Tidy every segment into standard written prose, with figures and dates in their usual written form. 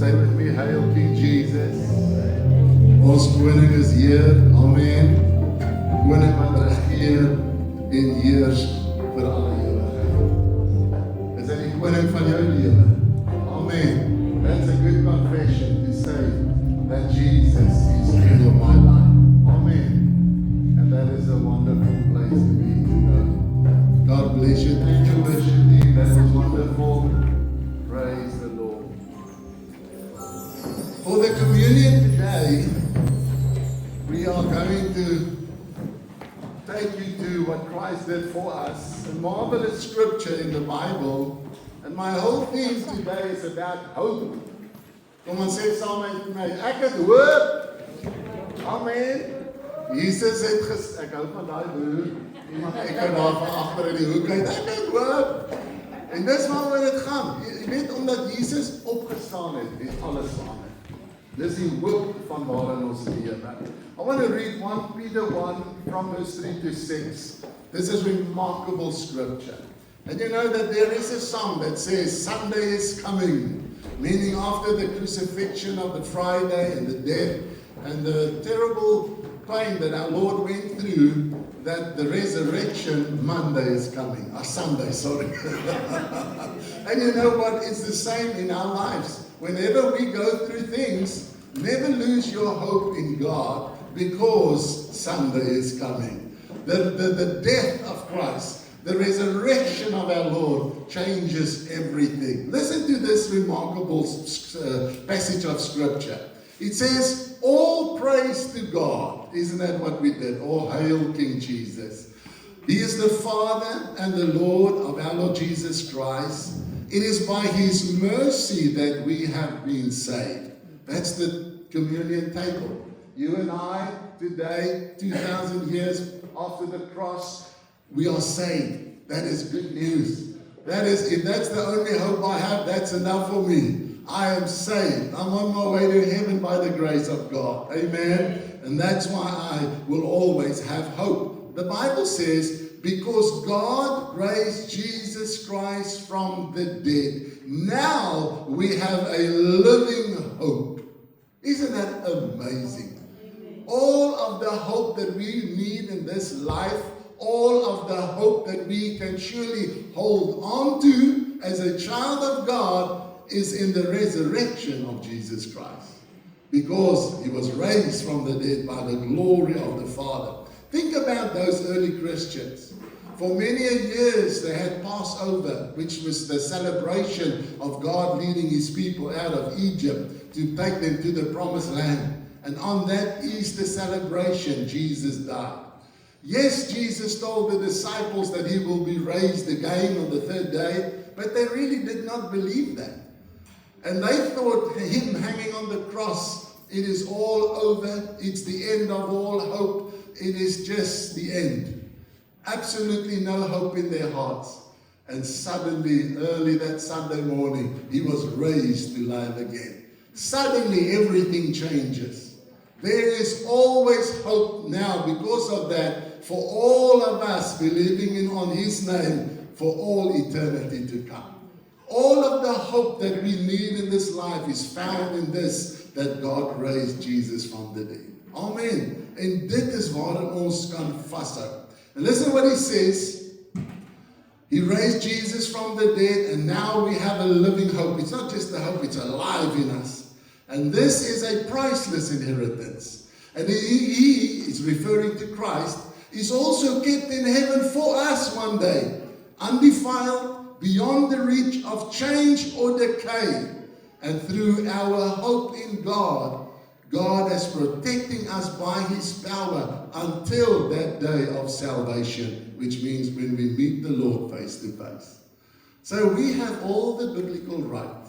Say with me, Hail King Jesus. Ons koning is hier. Amen. Koning wat regeer en heers vir alle ewigheid. Is hy die koning van jou lewe? Amen. That's a good confession to say that Jesus is king of my life. Amen. And that is a wonderful place to be. God bless you. Thank you, worship team. That was wonderful. Praise the Lord. For the communion today, we are going to take you to what Christ did for us. A marvelous scripture in the Bible. And my whole theme today is about hope. Kom ons sê saam met my, ek het hoop. Amen. Jesus het ek hou van daai hoop. Iemand ek kan daar van agter in die hoek uit. Ek het hoop. En dis waaroor dit gaan. Jy weet, omdat Jesus opgestaan het, het alles verander. Dis die hoop van waarin ons lewe. I want to read 1 Peter 1 from verse 3 to 6. This is remarkable scripture. And you know that there is a song that says, Sunday is coming. Meaning after the crucifixion of the Friday and the death and the terrible pain that our Lord went through, that the resurrection Monday is coming. Sunday, sorry. And you know what? It's the same in our lives. Whenever we go through things, never lose your hope in God because Sunday is coming. The death of Christ, the resurrection of our Lord changes everything. Listen to this remarkable passage of scripture. It says, all praise to God. Isn't that what we did? Oh, hail King Jesus. He is the Father and the Lord of our Lord Jesus Christ. It is by His mercy that we have been saved. That's the communion table. You and I, today, 2,000 years after the cross, we are saved. That is good news. That is, if that's the only hope I have, that's enough for me. I am saved. I'm on my way to heaven by the grace of God. Amen. And that's why I will always have hope. The Bible says, because God raised Jesus Christ from the dead, now we have a living hope. Isn't that amazing? All of the hope that we need in this life, all of the hope that we can surely hold on to as a child of God is in the resurrection of Jesus Christ. Because He was raised from the dead by the glory of the Father. Think about those early Christians. For many years they had Passover, which was the celebration of God leading His people out of Egypt to take them to the promised land. And on that Easter celebration, Jesus died. Yes, Jesus told the disciples that He will be raised again on the third day, but they really did not believe that. And they thought Him hanging on the cross, it is all over, it's the end of all hope, it is just the end. Absolutely no hope in their hearts. And suddenly, early that Sunday morning, He was raised to life again. Suddenly everything changes. There is always hope now because of that for all of us believing on His name for all eternity to come. All of the hope that we need in this life is found in this, that God raised Jesus from the dead. Amen. En dit is waarin ons kan vashou. And listen what He says. He raised Jesus from the dead and now we have a living hope. It's not just a hope, it's alive in us. And this is a priceless inheritance. And He is referring to Christ, is also kept in heaven for us one day, undefiled, beyond the reach of change or decay. And through our hope in God, God is protecting us by His power until that day of salvation, which means when we meet the Lord face to face. So we have all the biblical right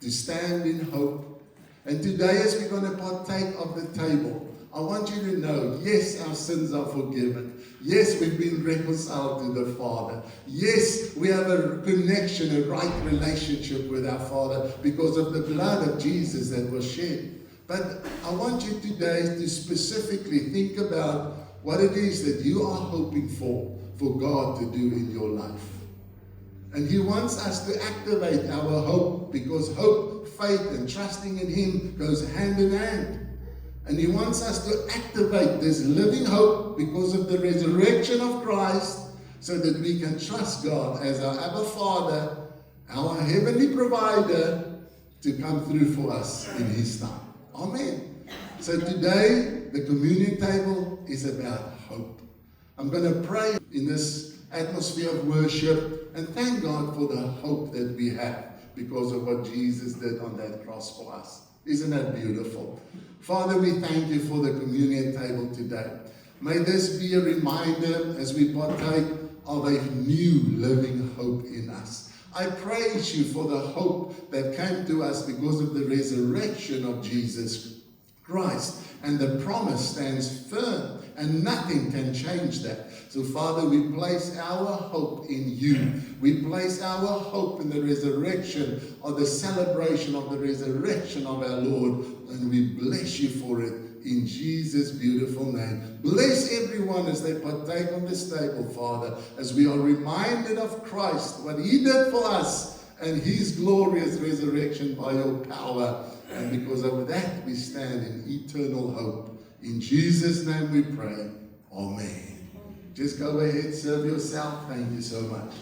to stand in hope. And today, as we're going to partake of the table, I want you to know, yes, our sins are forgiven. Yes, we've been reconciled to the Father. Yes, we have a connection, a right relationship with our Father because of the blood of Jesus that was shed. But I want you today to specifically think about what it is that you are hoping for God to do in your life. And He wants us to activate our hope because hope faith and trusting in Him goes hand in hand. And He wants us to activate this living hope because of the resurrection of Christ, so that we can trust God as our Abba Father, our heavenly provider, to come through for us in His time. Amen. So today, the communion table is about hope. I'm going to pray in this atmosphere of worship and thank God for the hope that we have because of what Jesus did on that cross for us. Isn't that beautiful? Father, we thank You for the communion table today. May this be a reminder as we partake of a new living hope in us. I praise You for the hope that came to us because of the resurrection of Jesus Christ. And the promise stands firm, and nothing can change that. So, Father, we place our hope in You. We place our hope in the resurrection, or the celebration of the resurrection of our Lord. And we bless You for it in Jesus' beautiful name. Bless everyone as they partake on this table, Father, as we are reminded of Christ, what He did for us, and His glorious resurrection by Your power. And because of that, we stand in eternal hope. In Jesus' name we pray. Amen. Just go ahead, serve yourself. Thank you so much.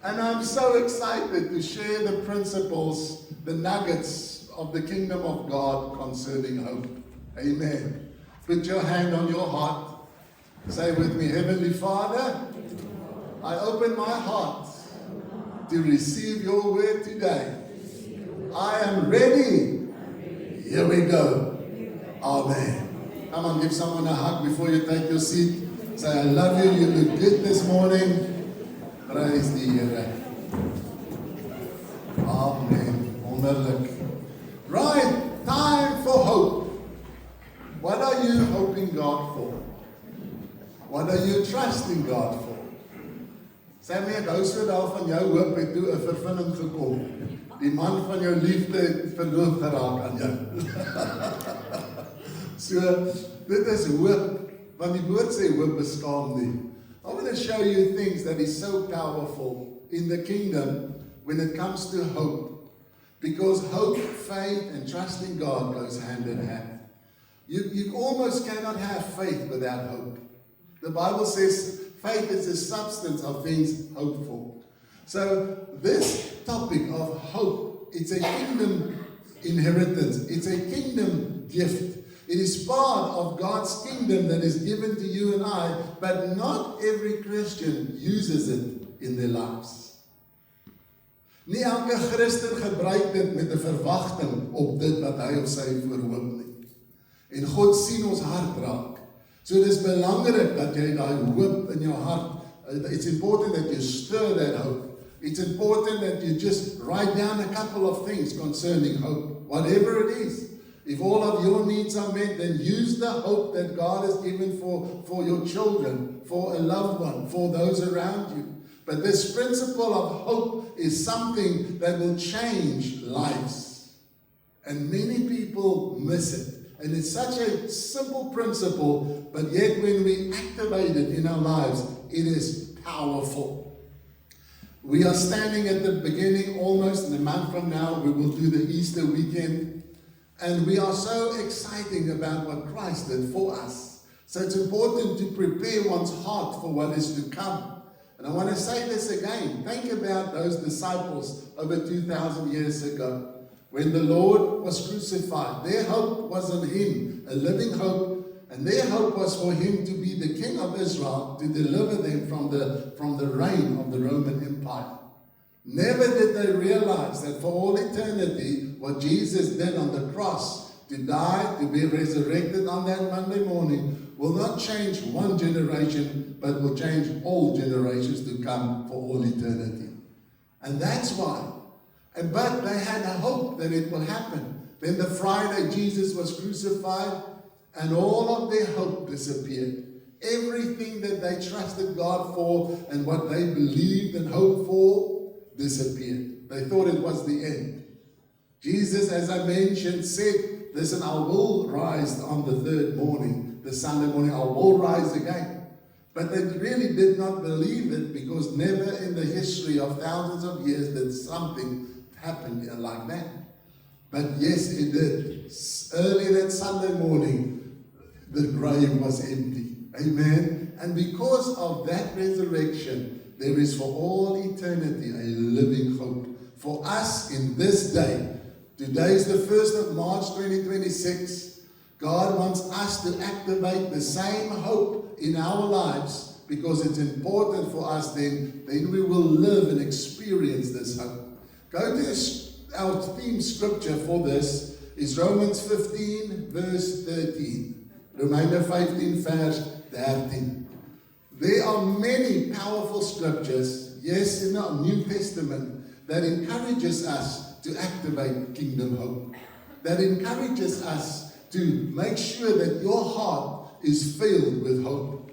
And I'm so excited to share the principles, the nuggets of the kingdom of God concerning hope. Amen. Put your hand on your heart. Say with me, Heavenly Father, I open my heart to receive Your word today. I am ready. Here we go. Amen. Come on, give someone a hug before you take your seat. Say, I love you. You look good this morning. Praise die Here. Amen. Wonderlik. Right, time for hope. What are you hoping God for? What are you trusting God for? Sê my, ek hou so daarvan jou hoop het toe 'n vervulling gekom. Die man van jou liefde het verloof geraak aan jou. So, dit is hoop, want die woord sê hoop beskaam nie. I want to show you things that is so powerful in the kingdom when it comes to hope. Because hope, faith, and trusting God goes hand in hand. You almost cannot have faith without hope. The Bible says faith is the substance of things hoped for. So this topic of hope, it's a kingdom inheritance. It's a kingdom gift. It is part of God's kingdom that is given to you and I, but not every Christian uses it in their lives. Nie elke Christen gebruik dit met 'n verwagting op dit wat hy of sy voorhoop nie. En God sien ons hart raak. So it is belangrik dat jy daai hoop in jou hart, it's important that you stir that hope. It's important that you just write down a couple of things concerning hope, whatever it is. If all of your needs are met, then use the hope that God has given for your children, for a loved one, for those around you. But this principle of hope is something that will change lives. And many people miss it. And it's such a simple principle, but yet when we activate it in our lives, it is powerful. We are standing at the beginning, almost in a month from now, we will do the Easter weekend. And we are so excited about what Christ did for us. So it's important to prepare one's heart for what is to come. And I want to say this again. Think about those disciples over 2,000 years ago. When the Lord was crucified, their hope was on Him, a living hope. And their hope was for Him to be the King of Israel, to deliver them from the reign of the Roman Empire. Never did they realize that for all eternity, what Jesus did on the cross, to die, to be resurrected on that Monday morning, will not change one generation, but will change all generations to come for all eternity. And that's why. But they had a hope that it will happen. Then the Friday Jesus was crucified, and all of their hope disappeared. Everything that they trusted God for and what they believed and hoped for disappeared. They thought it was the end. Jesus, as I mentioned, said, listen, I will rise on the third morning, the Sunday morning, I will rise again. But they really did not believe it, because never in the history of thousands of years did something happen like that. But yes, it did. Early that Sunday morning, the grave was empty. Amen. And because of that resurrection, there is for all eternity a living hope for us in this day. Today is the 1st of March 2026. God wants us to activate the same hope in our lives, because it's important for us then we will live and experience this hope. Go to our theme scripture for this is Romans 15 verse 13. Romeine 15 vers 13. There are many powerful scriptures, yes, in the New Testament, that encourages us to activate kingdom hope. That encourages us to make sure that your heart is filled with hope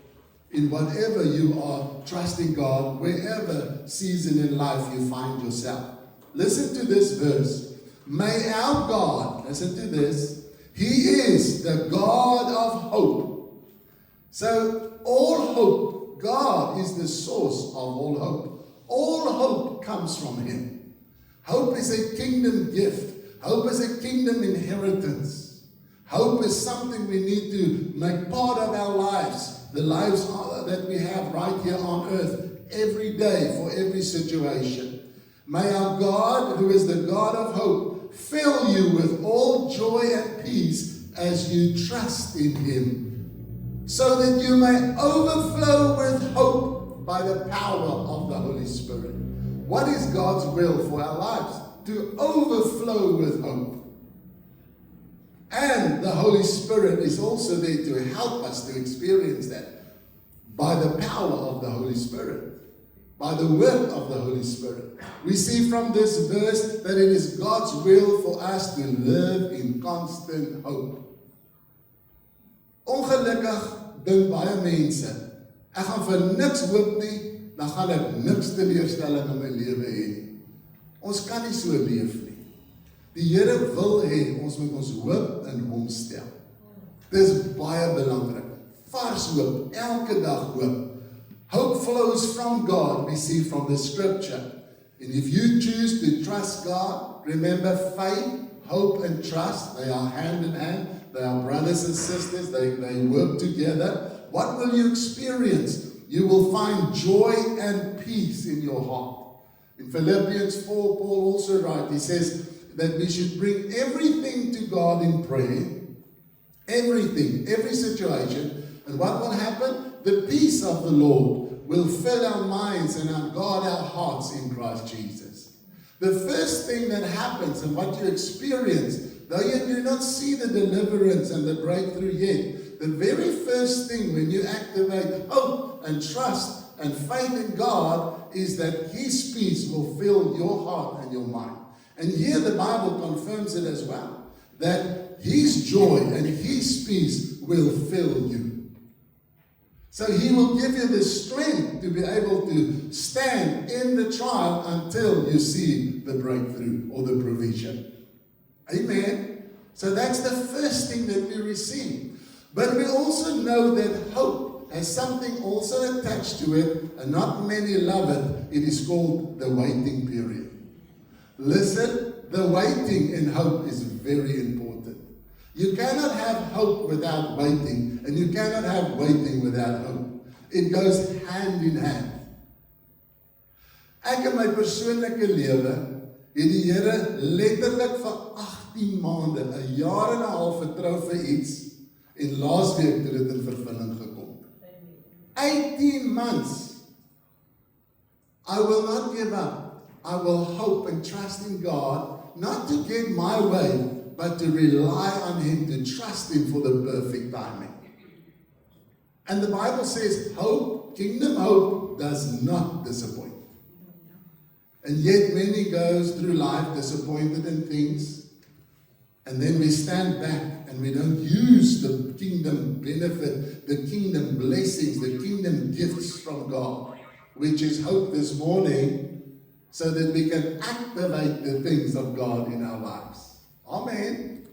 in whatever you are trusting God, wherever season in life you find yourself. Listen to this verse. May our God, listen to this, He is the God of hope. So all hope, God is the source of all hope. All hope comes from Him. Hope is a kingdom gift. Hope is a kingdom inheritance. Hope is something we need to make part of our lives, the lives that we have right here on earth, every day, for every situation. May our God, who is the God of hope, fill you with all joy and peace as you trust in Him, so that you may overflow with hope by the power of the Holy Spirit. What is God's will for our lives? To overflow with hope. And the Holy Spirit is also there to help us to experience that by the power of the Holy Spirit, by the work of the Holy Spirit. We see from this verse that it is God's will for us to live in constant hope. Ongelukkig dink baie mense, ek gaan vir niks hoop nie, dan gaan ek niks teleurstelling in my lewe hê nie. Ons kan nie so leef nie. Die Here wil hê ons moet ons hoop in Hom stel. Dis baie belangrik. Vars hoop, elke dag hoop. Hope flows from God, we see from the scripture. And if you choose to trust God, remember faith, hope and trust, they are hand in hand. They are brothers and sisters. They work together. What will you experience? You will find joy and peace in your heart. In Philippians 4, Paul also writes, he says that we should bring everything to God in prayer. Everything, every situation. And what will happen? The peace of the Lord will fill our minds and guard our hearts in Christ Jesus. The first thing that happens and what you experience, though you do not see the deliverance and the breakthrough yet, the very first thing when you activate hope and trust and faith in God is that His peace will fill your heart and your mind. And here the Bible confirms it as well, that His joy and His peace will fill you. So He will give you the strength to be able to stand in the trial until you see the breakthrough or the provision. Amen. So that's the first thing that we receive. But we also know that hope has something also attached to it, and not many love it. It is called the waiting period. Listen, the waiting in hope is very important. You cannot have hope without waiting, and you cannot have waiting without hope. It goes hand in hand. Ek in my persoonlike lewe het die Here letterlik vir 18 maande, 'n jaar en 'n half vertrou vir iets, en laasweek het dit in vervulling gekom. 18 months. I will not give up. I will hope and trust in God, not to get my way, but to rely on Him, to trust Him for the perfect timing. And the Bible says hope, kingdom hope, does not disappoint. And yet many goes through life disappointed in things. And then we stand back and we don't use the kingdom benefit, the kingdom blessings, the kingdom gifts from God, which is hope this morning, so that we can activate the things of God in our lives. Amen.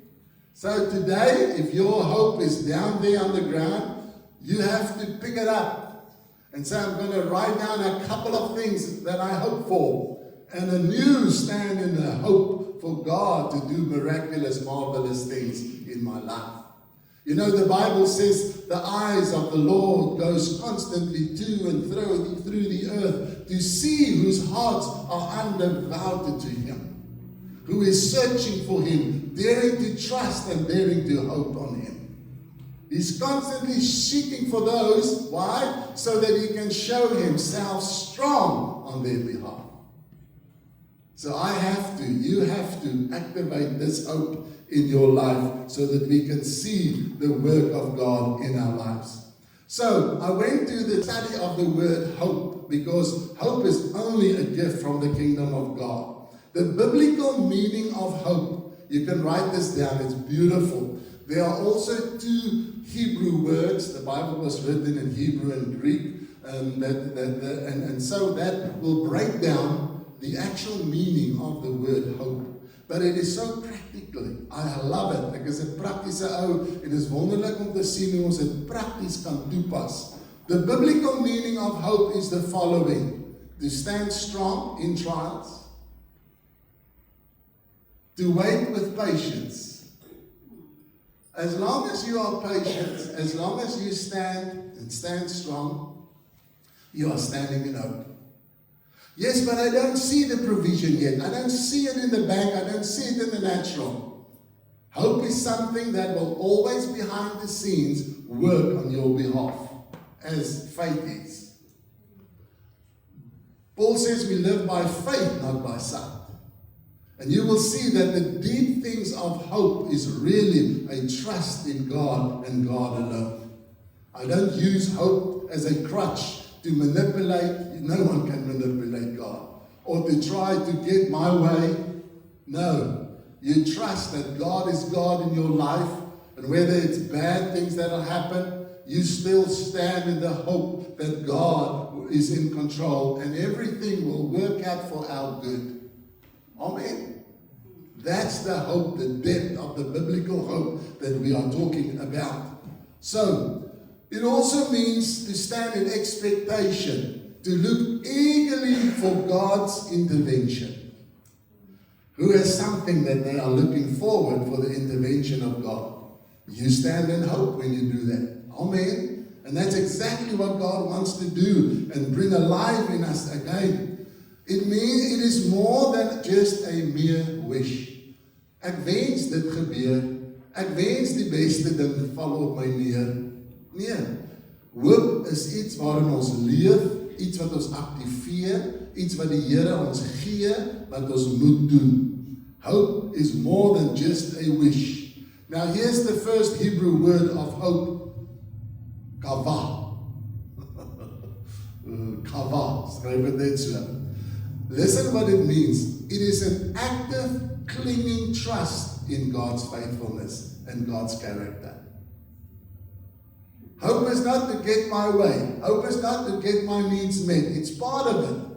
So today, if your hope is down there on the ground, you have to pick it up. And so I'm going to write down a couple of things that I hope for. And a new stand in the hope for God to do miraculous, marvelous things in my life. You know, the Bible says the eyes of the Lord goes constantly to and through the earth to see whose hearts are undevoted to Him, who is searching for Him, daring to trust and daring to hope on Him. He's constantly seeking for those. Why? So that He can show Himself strong on their behalf. So you have to activate this hope in your life so that we can see the work of God in our lives. So I went to the study of the word hope, because hope is only a gift from the kingdom of God. The biblical meaning of hope, you can write this down, it's beautiful. There are also two Hebrew words. The Bible was written in Hebrew and Greek, and so that will break down the actual meaning of the word hope. But it is so practically. I love it. Ek is 'n praktiese ou en dit is wonderlik om te sien hoe ons dit prakties kan toepas. The biblical meaning of hope is the following: to stand strong in trials, to wait with patience. As long as you are patient, as long as you stand strong, you are standing in hope. Yes, but I don't see the provision yet. I don't see it in the bank. I don't see it in the natural. Hope is something that will always behind the scenes work on your behalf, as faith is. Paul says we live by faith, not by sight. And you will see that the deep things of hope is really a trust in God and God alone. I don't use hope as a crutch to manipulate. No one can manipulate God. Or to try to get my way. No. You trust that God is God in your life. And whether it's bad things that will happen, you still stand in the hope that God is in control. And everything will work out for our good. Amen. That's the hope, the depth of the biblical hope that we are talking about. So, it also means to stand in expectation, to look eagerly for God's intervention. Who has something that they are looking forward for the intervention of God? You stand in hope when you do that. Amen. And that's exactly what God wants to do and bring alive in us again. It means it is more than just a mere wish. Ek wens dit gebeur. Ek wens die beste ding val op my neer. Nee. Hoop is iets waarin ons leef, iets wat ons aktiveer, iets wat die Here ons gee, wat ons moet doen. Hope is more than just a wish. Now here's the first Hebrew word of hope. Kava. Kava, skryf dit net so. Listen what it means. It is an active, clinging trust in God's faithfulness and God's character. Hope is not to get my way. Hope is not to get my needs met. It's part of it.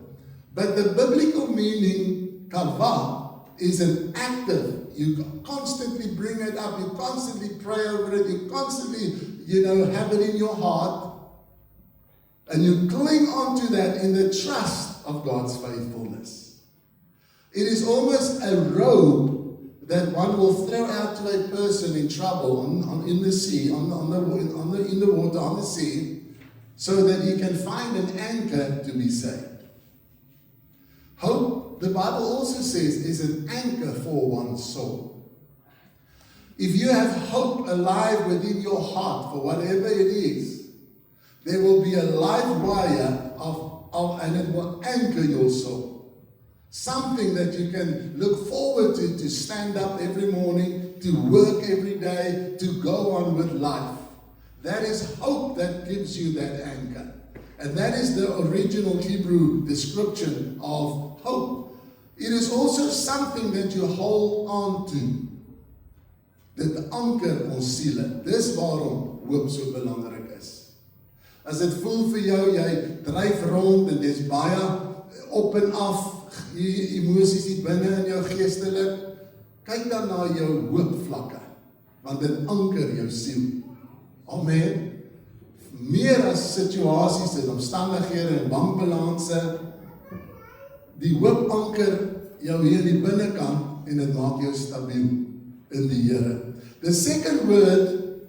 But the biblical meaning, kava, is an active. You constantly bring it up. You constantly pray over it. You constantly, have it in your heart. And you cling on to that in the trust of God's faithfulness. It is almost a robe that one will throw out to a person in trouble in the sea, in the water, on the sea, so that he can find an anchor to be saved. Hope, the Bible also says, is an anchor for one's soul. If you have hope alive within your heart for whatever it is, there will be a live wire and it will anchor your soul. Something that you can look forward to stand up every morning, to work every day, to go on with life. That is hope that gives you that anchor. And that is the original Hebrew description of hope. It is also something that you hold on to. Dit anker ons siele. Dis waarom hoop so belangrik is. As dit voel vir jou, jy dryf rond en dis baie op en af, emosies hier binne in jou geestelik, kyk dan na jou hoopvlakke, want dit anker jou siel. Amen. Meer as situasies en omstandighede en wanbalanse, die hoop anker jou hier in die binnekant en dit maak jou stabiel in die Here. The second word,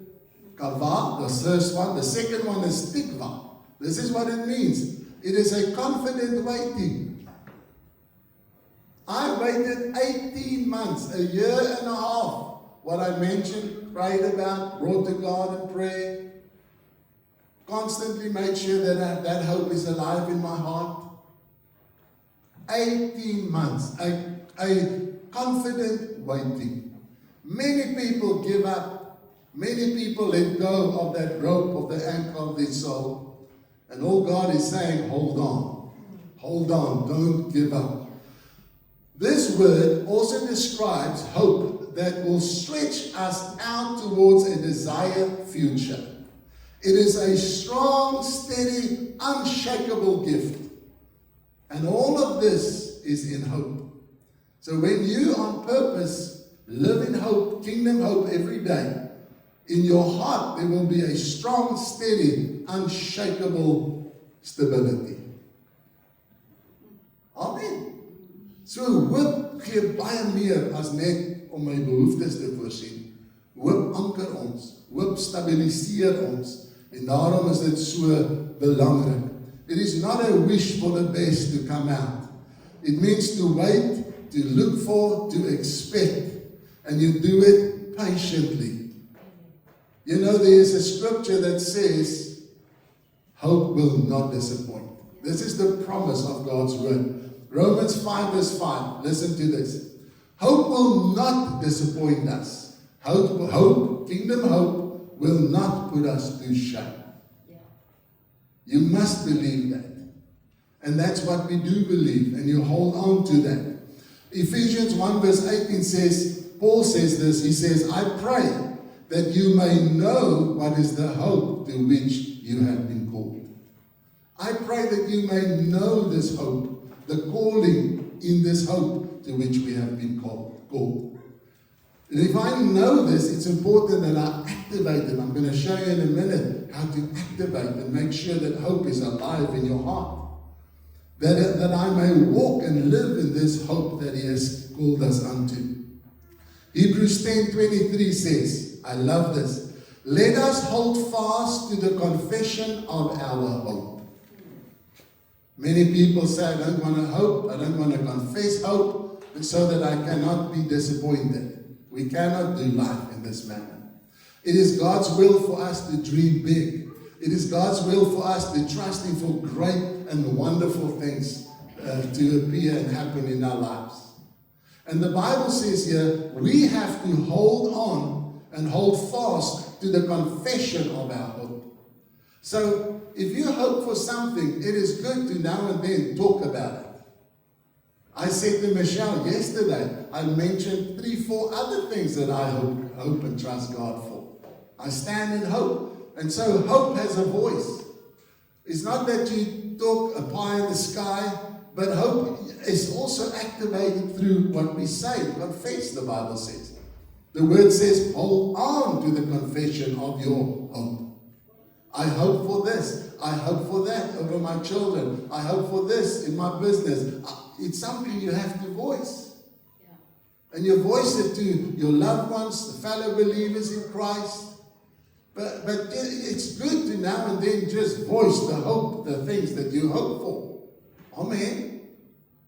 kava, the first one, the second one is tikva. This is what it means. It is a confident waiting. I waited 18 months, a year and a half. What I mentioned, prayed about, brought to God in prayer. Constantly made sure that that hope is alive in my heart. 18 months, a confident waiting. Many people give up. Many people let go of that rope of the ankle of their soul. And all God is saying, hold on. Hold on, don't give up. This word also describes hope that will stretch us out towards a desired future. It is a strong, steady, unshakable gift. And all of this is in hope. So when you on purpose live in hope, kingdom hope every day, in your heart there will be a strong, steady, unshakable stability. Amen. So hoop gee baie meer as net om my behoeftes te voorsien. Hoop anker ons, hoop stabiliseer ons, en daarom is dit so belangrik. It is not a wish for the best to come out. It means to wait, to look for, to expect, and you do it patiently. You know, there is a scripture that says, hope will not disappoint. This is the promise of God's word. Romans 5 verse 5. Listen to this. Hope will not disappoint us. Hope, kingdom hope, will not put us to shame. You must believe that. And that's what we do believe. And you hold on to that. Ephesians 1 verse 18 says, Paul says this, he says, I pray that you may know what is the hope to which you have been called. I pray that you may know this hope, the calling in this hope to which we have been called. And if I know this, it's important that I activate it. I'm going to show you in a minute how to activate and make sure that hope is alive in your heart. That I may walk and live in this hope that He has called us unto. Hebrews 10:23 says, I love this, let us hold fast to the confession of our hope. Many people say, I don't want to hope, I don't want to confess hope, so that I cannot be disappointed. We cannot do life in this manner. It is God's will for us to dream big. It is God's will for us to trust Him for great and wonderful things to appear and happen in our lives. And the Bible says here, we have to hold on and hold fast to the confession of our hope. So, if you hope for something, it is good to now and then talk about it. I said to Michelle yesterday, I mentioned 3-4 other things that I hope and trust God for. I stand in hope. And so hope has a voice. It's not that you talk a pie in the sky, but hope is also activated through what we say. Confess, the Bible says. The word says, hold on to the confession of your hope. I hope for this. I hope for that over my children. I hope for this in my business. It's something you have to voice. Yeah. And you voice it to your loved ones, the fellow believers in Christ. But it's good to now and then just voice the hope, the things that you hope for. Amen.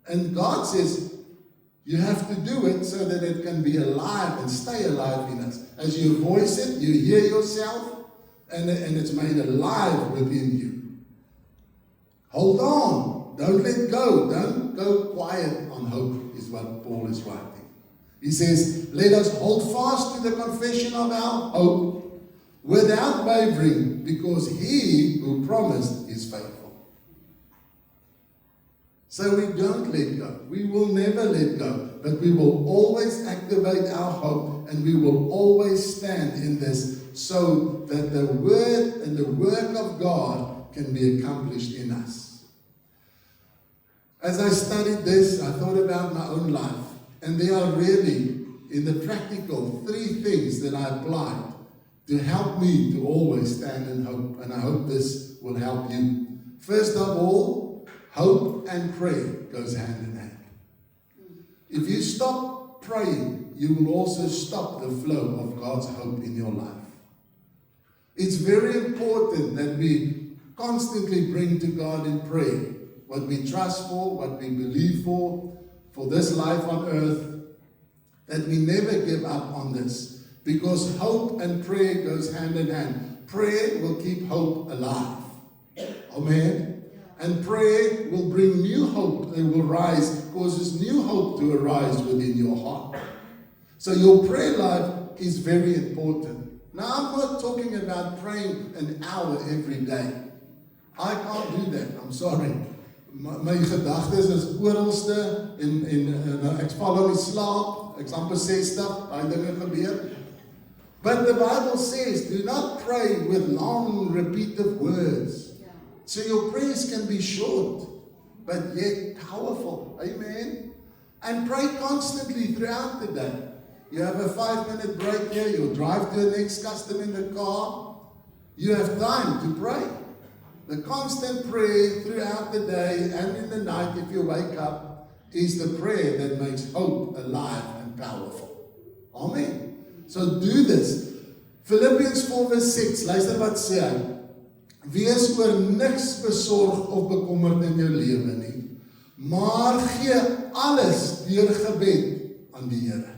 And God says you have to do it so that it can be alive and stay alive in us. As you voice it, you hear yourself, and it's made alive within you. Hold on. Don't let go. Don't go quiet on hope, is what Paul is writing. He says, let us hold fast to the confession of our hope without wavering, because He who promised is faithful. So we don't let go. We will never let go, but we will always activate our hope, and we will always stand in this so that the word and the work of God can be accomplished in us. As I studied this, I thought about my own life, and there are really, in the practical, 3 things that I applied to help me to always stand in hope, and I hope this will help you. First of all, hope and prayer goes hand in hand. If you stop praying, you will also stop the flow of God's hope in your life. It's very important that we constantly bring to God in prayer what we trust for, what we believe for this life on earth, that we never give up on this, because hope and prayer goes hand in hand. Prayer will keep hope alive. Amen? And prayer will bring new hope and will rise, causes new hope to arise within your heart. So your prayer life is very important. Now, I'm not talking about praying an hour every day. I can't do that. I'm sorry. My gedagtes is oralste en ek val in die slaap. Ek's amper 60, daai dinge gebeur. But the Bible says, do not pray with long, repetitive words. So your prayers can be short, but yet powerful. Amen? And pray constantly throughout the day. You have a 5-minute break here, you'll drive to the next customer in the car. You have time to pray. The constant prayer throughout the day and in the night, if you wake up, is the prayer that makes hope alive and powerful. Amen. So do this. Philippians 4 verse 6, luister wat sê hy. Wees oor niks besorg of bekommerd in jou lewe nie, maar gee alles deur gebed aan die Here.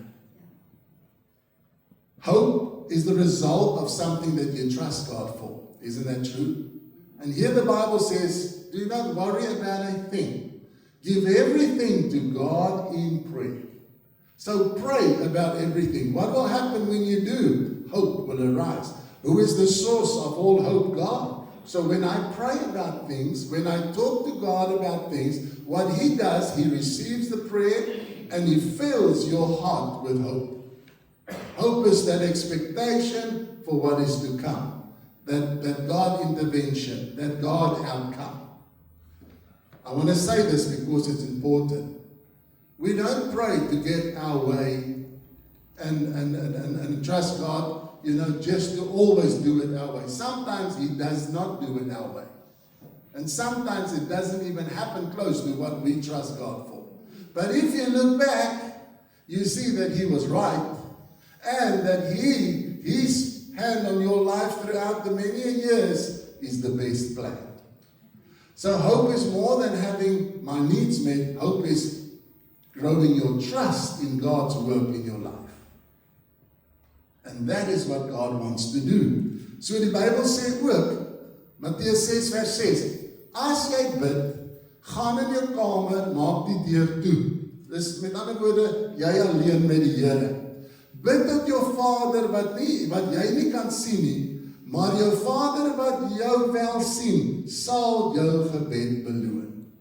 Hope is the result of something that you trust God for. Isn't that true? And here the Bible says, do not worry about a thing. Give everything to God in prayer. So pray about everything. What will happen when you do? Hope will arise. Who is the source of all hope? God. So when I pray about things, when I talk to God about things, what He does, He receives the prayer and He fills your heart with hope. Hope is that expectation for what is to come. That God intervention, that God outcome. I want to say this because it's important. We don't pray to get our way and trust God, just to always do it our way. Sometimes He does not do it our way. And sometimes it doesn't even happen close to what we trust God for. But if you look back, you see that He was right, and that His hand on your life throughout the many years is the best plan. So hope is more than having my needs met. Hope is growing your trust in God's work in your life. And that is what God wants to do. So die Bible sê ook, Mattheus 6 vers 6, as jy bid, gaan in jou kamer, maak die deur toe. Dis met ander woorde, jy alleen met die Here. Bid tot jou Vader wat jy nie kan sien nie, maar jou Vader wat jou wel sien, sal jou gebed beloon.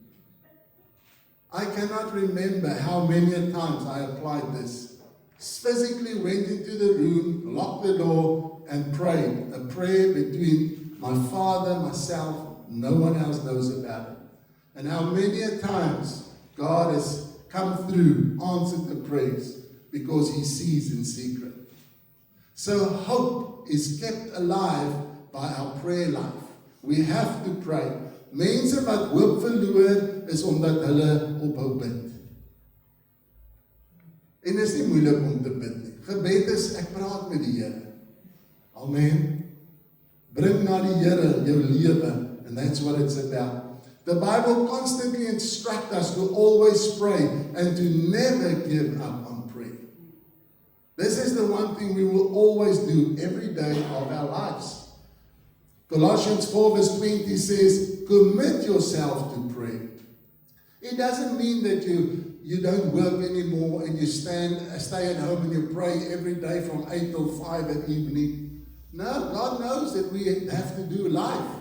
I cannot remember how many times I applied this. Physically went into the room, locked the door, and prayed a prayer between my Father, myself, no one else knows about it. And how many times God has come through, answered the prayers, because He sees in secret. So hope is kept alive by our prayer life. We have to pray. Mense wat hoop verloor is omdat hulle ophou bid. En dit is nie moeilik om te bid nie. Gebed is, ek praat met die Here. Amen. Bring na die Here jou lewe, and that's what it's about. The Bible constantly instructs us to always pray and to never give up on prayer. This is the one thing we will always do every day of our lives. Colossians 4 verse 20 says, commit yourself to prayer. It doesn't mean that you don't work anymore and you stay at home and you pray every day from 8 till 5 at evening. No, God knows that we have to do life.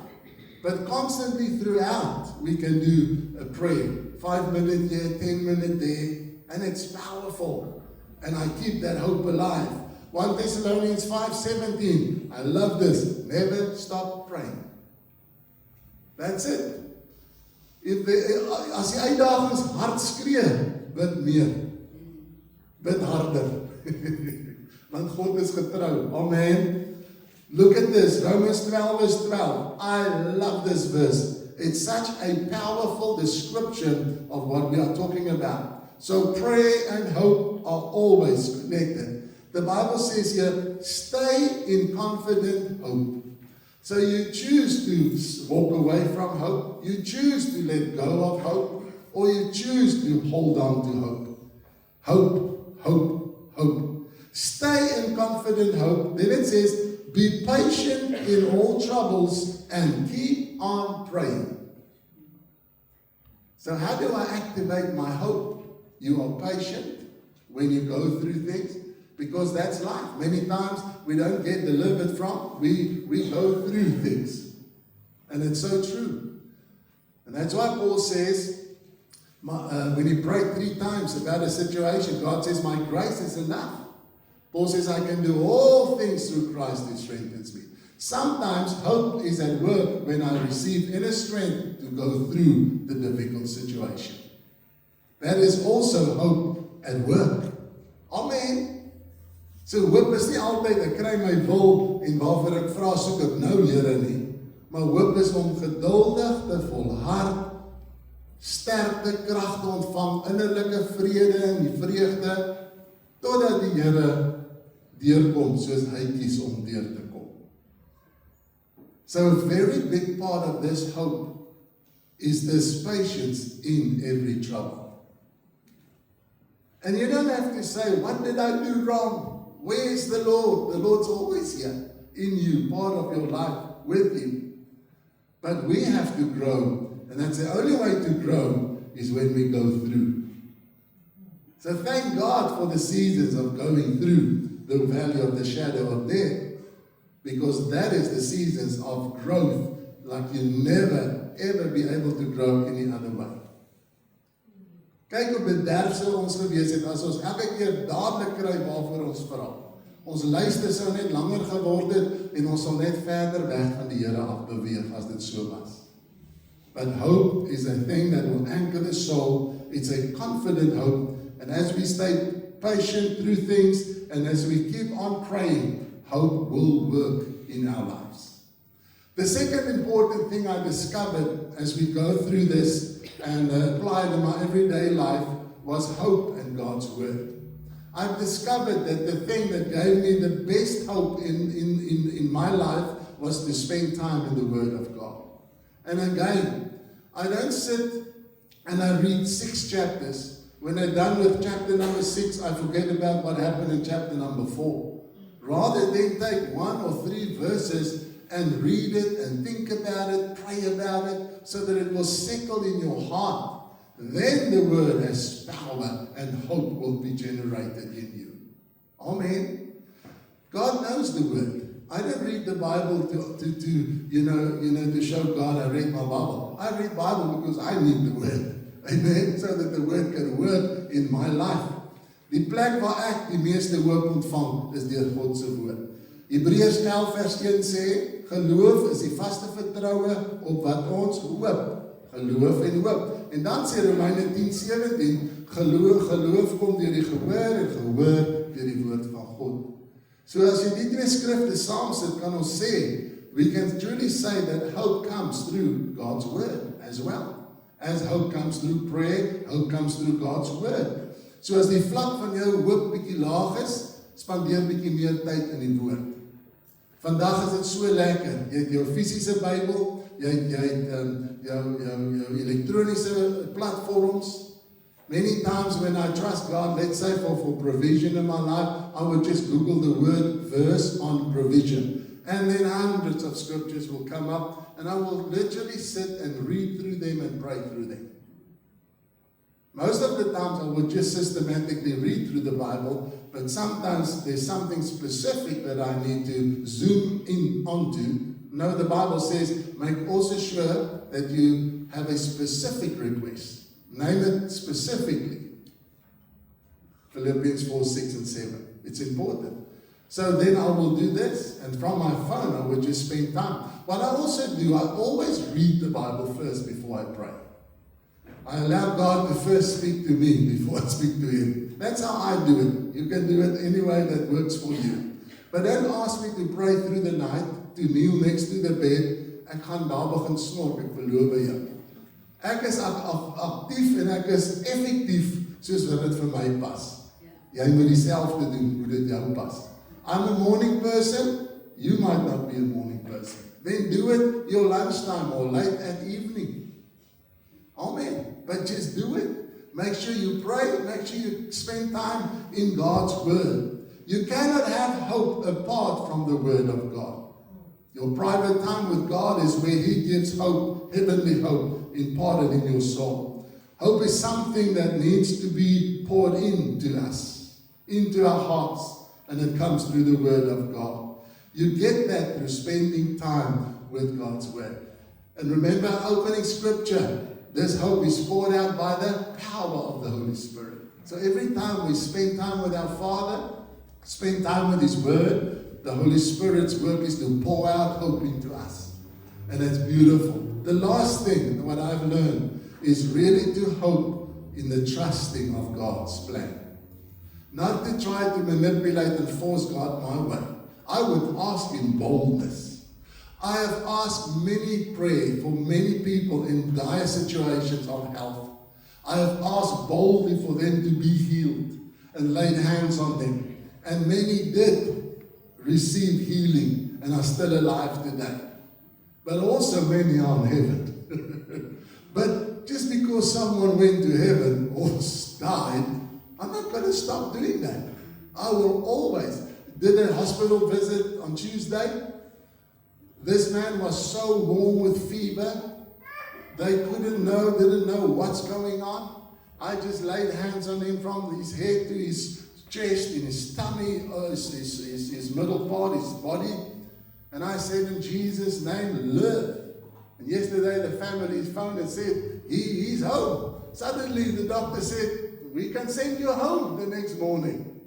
But constantly throughout, we can do a prayer 5 minutes here, 10 minutes there, and it's powerful. And I keep that hope alive. 1 Thessalonians 5:17. I love this. Never stop praying. That's it. As die uitdagings hard skree, bid meer. Bid harder. Want God is getrou. Amen. Look at this. Romans 12:12. I love this verse. It's such a powerful description of what we are talking about. So prayer and hope are always connected. The Bible says here, stay in confident hope. So you choose to walk away from hope, you choose to let go of hope, or you choose to hold on to hope. Hope, hope, hope. Stay in confident hope. Then it says, be patient in all troubles and keep on praying. So how do I activate my hope? You are patient when you go through things, because that's life. Many times we don't get delivered from, we go through things. And it's so true. And that's why Paul says, when he prayed 3 times about a situation, God says, my grace is enough. Paul says, I can do all things through Christ who strengthens me. Sometimes hope is at work when I receive inner strength to go through the difficult situation. That is also hope at work. Amen. So hoop is nie altyd, ek kry my wil en waarvoor ek vra soek ek nou Here nie. Maar hoop is om geduldig te volhard, sterkte, krag te ontvang, innerlike vrede en die vreugde, totdat die Here deurkom soos hy kies om deur te kom. So a very big part of this hope is this patience in every trouble. And you don't have to say, what did I do wrong? Where's the Lord? The Lord's always here, in you, part of your life, with you. But we have to grow, and that's the only way to grow is when we go through. So thank God for the seasons of going through the valley of the shadow of death, because that is the seasons of growth like you never ever be able to grow any other way. Kyk hoe bederf sou ons gewees het as ons elke keer dadelik kry waarvoor ons vra. Ons lyste sou net langer geword het en ons sal net verder weg van die Here af beweeg as dit so was. But hope is a thing that will anchor the soul. It's a confident hope. And as we stay patient through things and as we keep on praying, hope will work in our lives. The second important thing I discovered as we go through this and apply it in my everyday life was hope and God's Word. I've discovered that the thing that gave me the best hope in my life was to spend time in the Word of God. And again, I don't sit and I read 6 chapters. When I'm done with chapter number 6, I forget about what happened in chapter number 4. Rather than take 1 or 3 verses and read it and think about it, pray about it, so that it will settle in your heart. Then the Word has power and hope will be generated in you. Amen. God knows the Word. I don't read the Bible to show God I read my Bible. I read Bible because I need the Word. Amen. So that the Word can work in my life. Die plek waar ek die meeste hoop ontvang is deur God se woord. Hebreërs 11 vers 1 sê, geloof is die vaste vertroue op wat ons hoop. Geloof en hoop. En dan sê Romeine 10:17, geloof kom deur die gehoor en gehoor deur die woord van God. So as jy die 2 skrifte saam sit, kan ons sê, we can truly say that hope comes through God's word as well. As hope comes through prayer, hope comes through God's word. So as die vlak van jou hoop bietjie laag is, spandeer bietjie meer tyd in die woord. Vandag is dit so lekker. Jy het jou fisiese Bybel, jy het jou elektroniese platforms. Many times when I trust God, let's say for provision in my life, I would just Google the word verse on provision. And then hundreds of scriptures will come up, and I will literally sit and read through them and pray through them. Most of the times I would just systematically read through the Bible, but sometimes there's something specific that I need to zoom in onto. No, the Bible says, make also sure that you have a specific request. Name it specifically. Philippians 4, 6 and 7. It's important. So then I will do this, and from my phone I would just spend time. What I also do, I always read the Bible first before I pray. I allow God to first speak to me before I speak to Him. That's how I do it. You can do it any way that works for you. But don't ask me to pray through the night, to kneel next to the bed. Ek gaan daar begin snork, ek beloof jou. Ek is aktief en ek is effektief soos wat dit vir my pas. Jy moet dieselfde doen hoe dit jou pas. I'm a morning person, you might not be a morning person. Then do it your lunchtime or late at evening. Amen. But just do it. Make sure you pray, make sure you spend time in God's Word. You cannot have hope apart from the Word of God. Your private time with God is where He gives hope, heavenly hope, imparted in your soul. Hope is something that needs to be poured into us, into our hearts, and it comes through the Word of God. You get that through spending time with God's Word. And remember, opening Scripture, this hope is poured out by the power of the Holy Spirit. So every time we spend time with our Father, spend time with His Word, the Holy Spirit's work is to pour out hope into us. And it's beautiful. The last thing, what I've learned, is really to hope in the trusting of God's plan. Not to try to manipulate and force God my way. I would ask in boldness. I have asked many prayer for many people in dire situations of health. I have asked boldly for them to be healed and laid hands on them. And many did receive healing and are still alive today. But also many are in heaven. But just because someone went to heaven or died, I'm not going to stop doing that. I will always. Did a hospital visit on Tuesday. This man was so warm with fever. They didn't know what's going on. I just laid hands on him from his head to his chest, in his tummy, his middle part, his body. And I said, in Jesus' name, live. And yesterday the family phoned and said, he's home. Suddenly the doctor said, we can send you home the next morning.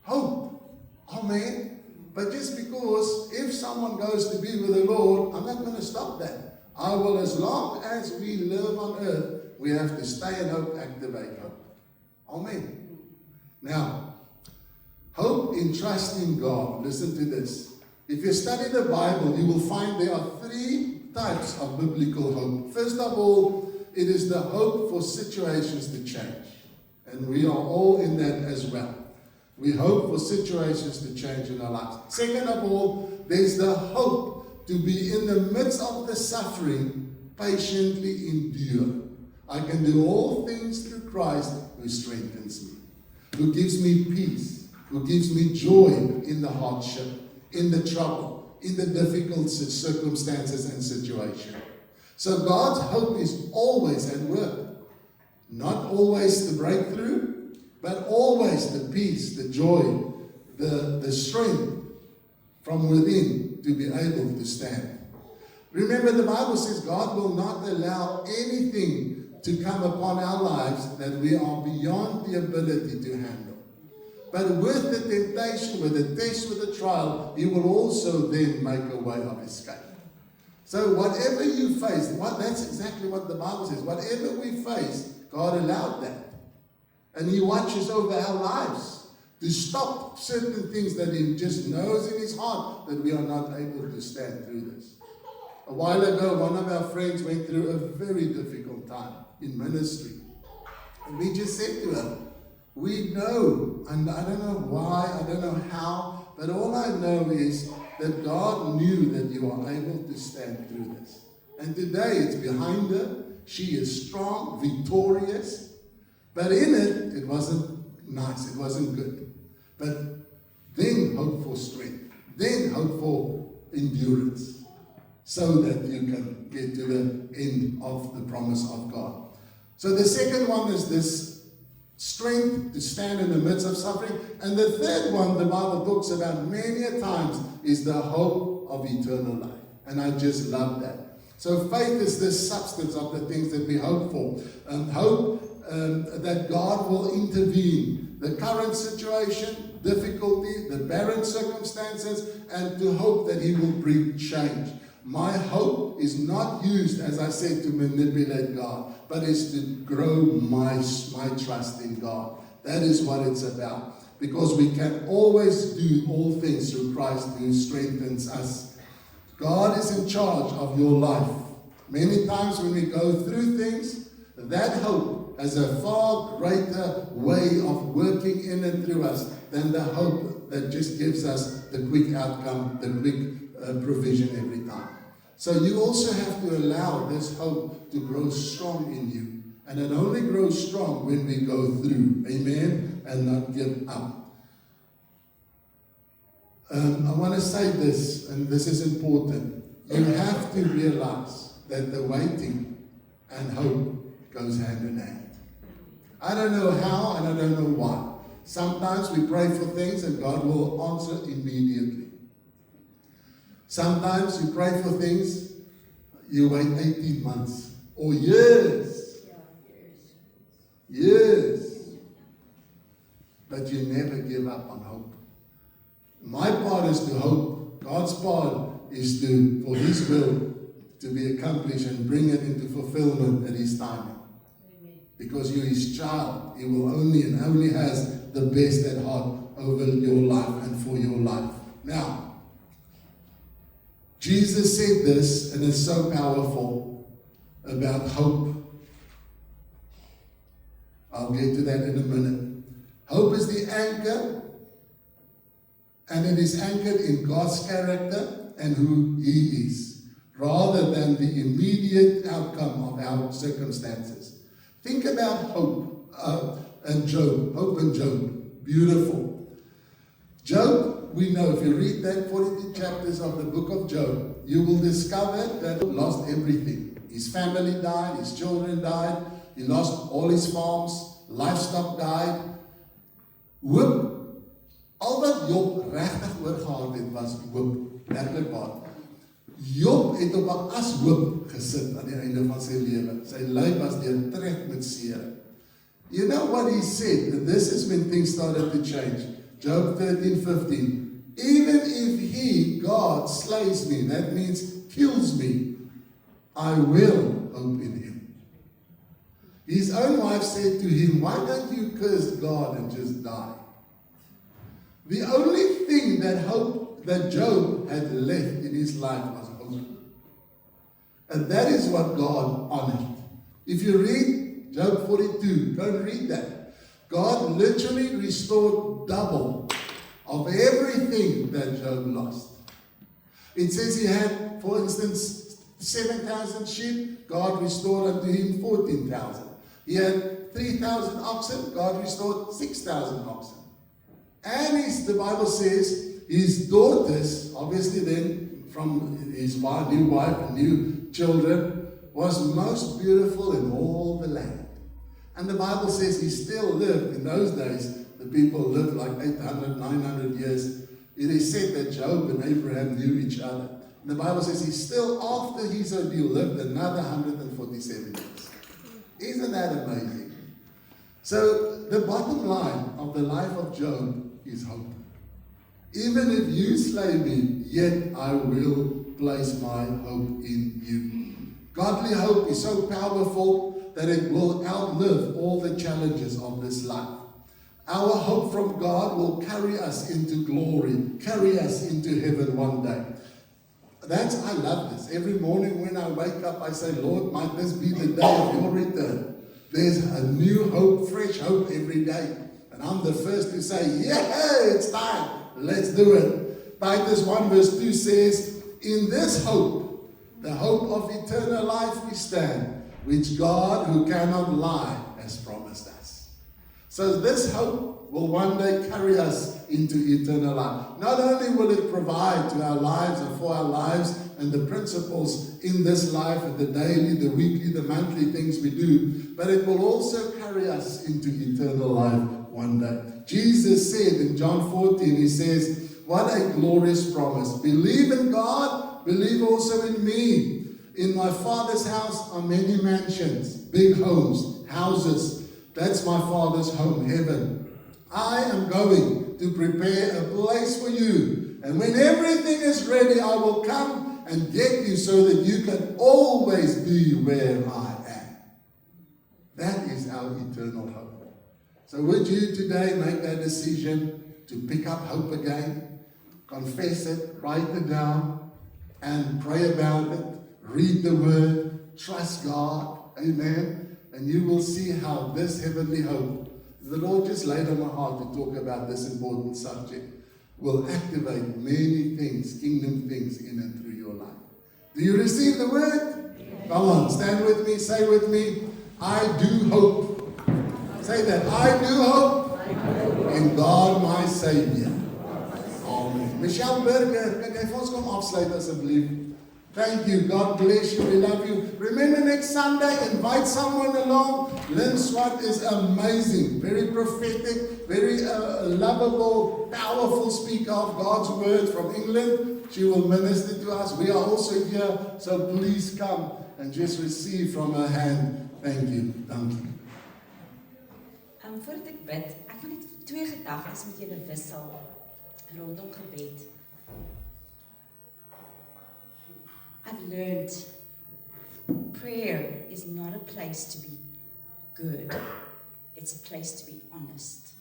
Hope. Amen. But just because if someone goes to be with the Lord, I'm not going to stop that. I will, as long as we live on earth, we have to stay in hope, activate hope. Amen. Now, hope in trusting God. Listen to this. If you study the Bible, you will find there are 3 types of biblical hope. First of all, it is the hope for situations to change. And we are all in that as well. We hope for situations to change in our lives. Second of all, there's the hope to be in the midst of the suffering, patiently endure. I can do all things through Christ who strengthens me, who gives me peace, who gives me joy in the hardship, in the trouble, in the difficult circumstances and situation. So God's hope is always at work. Not always the breakthrough, but always the peace, the joy, the strength from within to be able to stand. Remember, the Bible says God will not allow anything to come upon our lives that we are beyond the ability to handle. But with the temptation, with the test, with the trial, He will also then make a way of escape. So whatever you face, that's exactly what the Bible says. Whatever we face, God allowed that. And He watches over our lives to stop certain things that He just knows in His heart that we are not able to stand through this. A while ago, one of our friends went through a very difficult time in ministry. And we just said to her, we know, and I don't know why, I don't know how, but all I know is that God knew that you are able to stand through this. And today it's behind her. She is strong, victorious. But in it, it wasn't nice, it wasn't good. But then hope for strength, then hope for endurance, so that you can get to the end of the promise of God. So the second one is this strength to stand in the midst of suffering. And the third one the Bible talks about many a times is the hope of eternal life. And I just love that. So faith is the substance of the things that we hope for. Hope that God will intervene. The current situation, difficulty, the barren circumstances, and to hope that He will bring change. My hope is not used, as I said, to manipulate God, but is to grow my trust in God. That is what it's about. Because we can always do all things through Christ who strengthens us. God is in charge of your life. Many times when we go through things, that hope has a far greater way of working in and through us than the hope that just gives us the quick outcome, the quick provision every time. So you also have to allow this hope to grow strong in you. And it only grows strong when we go through. Amen? And not give up. I want to say this, and this is important. You have to realize that the waiting and hope goes hand in hand. I don't know how and I don't know why. Sometimes we pray for things and God will answer immediately. Sometimes you pray for things, you wait 18 months or years. Years. But you never give up on hope. My part is to hope. God's part is for His will to be accomplished and bring it into fulfillment at His timing. Because you're His child. He will only has the best at heart over your life and for your life. Now, Jesus said this, and it's so powerful, about hope. I'll get to that in a minute. Hope is the anchor, and it is anchored in God's character and who He is, rather than the immediate outcome of our circumstances. Think about hope and Job. Hope and Job. Beautiful. Job, we know, if you read that 42 chapters of the book of Job, you will discover that he lost everything. His family died, his children died, he lost all his farms, livestock died. Hoop. Al wat Job regtig oorgehad het, was hoop. Werklik waar. Job het op 'n ashoop gesit aan die einde van sy lewe. Sy lyf was deurtrek met seer. You know what he said? And this is when things started to change. Job 13:15. Even if He, God, slays me, that means kills me, I will hope in Him. His own wife said to him, why don't you curse God and just die? The only thing that Job had left in his life was hope. And that is what God honored. If you read Job 42, go and read that. God literally restored double of everything that Job lost. It says he had, for instance, 7,000 sheep. God restored unto him 14,000. He had 3,000 oxen. God restored 6,000 oxen. And the Bible says his daughters, obviously then from his new wife and new children, was most beautiful in all the land. And the Bible says he still lived. In those days, the people lived like 800, 900 years. It is said that Job and Abraham knew each other. And the Bible says he still, after his ordeal, lived another 147 years. Isn't that amazing? So the bottom line of the life of Job is hope. Even if you slay me, yet I will place my hope in you. Godly hope is so powerful that it will outlive all the challenges of this life. Our hope from God will carry us into glory, carry us into heaven one day. I love this. Every morning when I wake up, I say, Lord, might this be the day of your return. There's a new hope, fresh hope every day. And I'm the first to say, yeah, it's time. Let's do it. Titus 1 verse 2 says, in this hope, the hope of eternal life we stand, which God, who cannot lie, has promised us. So this hope will one day carry us into eternal life. Not only will it provide to our lives and for our lives and the principles in this life and the daily, the weekly, the monthly things we do, but it will also carry us into eternal life one day. Jesus said in John 14, he says, what a glorious promise. Believe in God, believe also in me. In my Father's house are many mansions, big homes, houses. That's my Father's home, heaven. I am going to prepare a place for you. And when everything is ready, I will come and get you so that you can always be where I am. That is our eternal hope. So would you today make that decision to pick up hope again, confess it, write it down, and pray about it, read the Word, trust God, amen, and you will see how this heavenly hope, the Lord just laid on my heart to talk about this important subject, will activate many things, kingdom things in and through your life. Do you receive the Word? Yes. Come on, stand with me, say with me, I do hope. Say that, I do hope in God my Savior. Amen. Michelle Burger, kan jy vir ons kom afsluit asseblief? Thank you. God bless you. We love you. Remember next Sunday, invite someone along. Lynn Swart is amazing. Very prophetic, very lovable, powerful speaker of God's word from England. She will minister to us. We are also here, so please come and just receive from her hand. Thank you. Thank you. Voordat ek bid, ek wil net 2 gedagtes met julle wissel rondom gebed. I've learned prayer is not a place to be good. It's a place to be honest.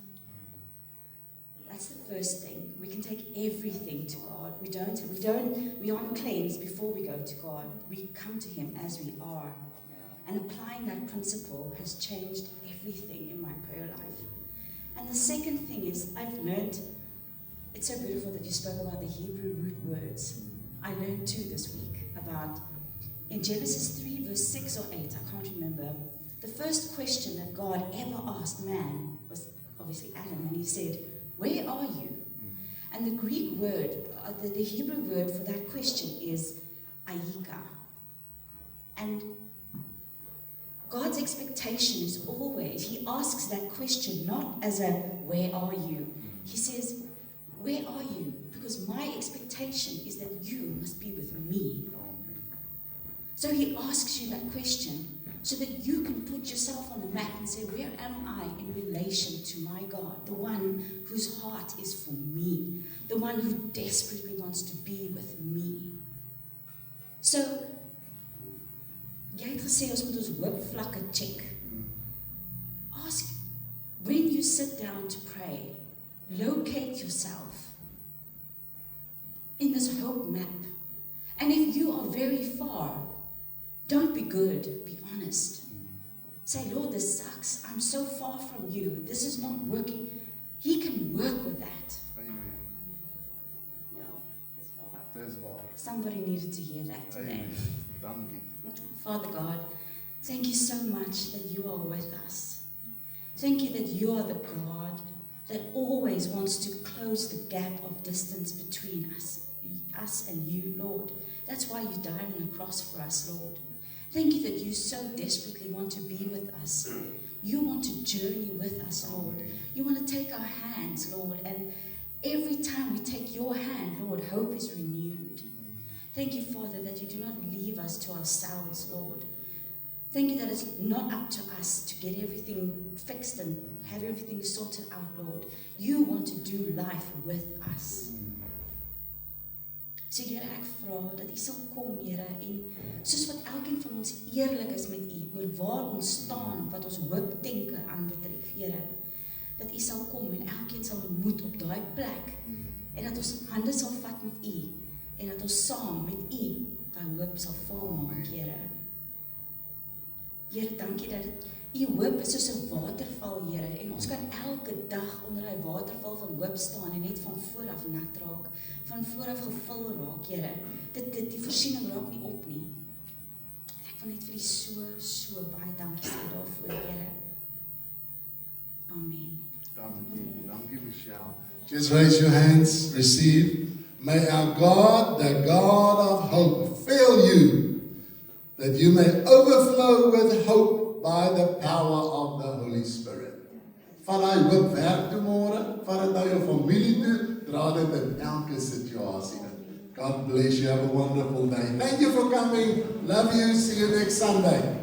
That's the first thing. We can take everything to God. We aren't cleansed before we go to God. We come to Him as we are. And applying that principle has changed everything in my prayer life. And the second thing is, I've learned, it's so beautiful that you spoke about the Hebrew root words. I learned 2 this week about, in Genesis 3 verse 6 or 8, I can't remember, the first question that God ever asked man was obviously Adam, and he said, where are you? And the Greek word, the Hebrew word for that question is ayika. And God's expectation is always, He asks that question not as a, where are you? He says, where are you? Because my expectation is that you must be with me. So He asks you that question so that you can put yourself on the map and say, where am I in relation to my God? The one whose heart is for me. The one who desperately wants to be with me. So, jy het gesê ons moet ons hoopvlakke check. Ask, when you sit down to pray, locate yourself in this hope map. And if you are very far, don't be good, be honest. Say, Lord, this sucks. I'm so far from you. This is not working. He can work with that. Amen. Yeah, somebody needed to hear that today. Thank you. Father God, thank you so much that you are with us. Thank you that you are the God that always wants to close the gap of distance between us and you, Lord. That's why you died on the cross for us, Lord. Thank you that you so desperately want to be with us. You want to journey with us, Lord. You want to take our hands, Lord, and every time we take your hand, Lord, hope is renewed. Thank you, Father, that you do not leave us to ourselves, Lord. Thank you that it's not up to us to get everything fixed and have everything sorted out, Lord. You want to do life with us. So, Here, ek vra dat U sal kom, Here, en soos wat elkeen van ons eerlik is met U, oor waar ons staan, wat ons hoop denke aanbetref, Here, dat U sal kom en elkeen sal ontmoet op daai plek, en dat ons hande sal vat met U, en dat ons saam met U daai hoop sal volmaak, Here. Here, dankie dat U hoop is soos 'n waterval, Here, en ons kan elke dag onder daai waterval van hoop staan en net van vooraf nat raak, van vooraf gevul raak, Here. Die voorsiening raak nie op nie. Ek wil net vir U so baie dankie sê daarvoor, Here. Amen. Dankie, Michelle. Just raise your hands, receive. May our God, the God of hope, fill you, that you may overflow with hope by the power of the Holy Spirit. Vat daai hoop werk toe môre, vat dit na jou familie toe, dra dit in elke situasie in. God bless you. Have a wonderful day. Thank you for coming. Love you. See you next Sunday.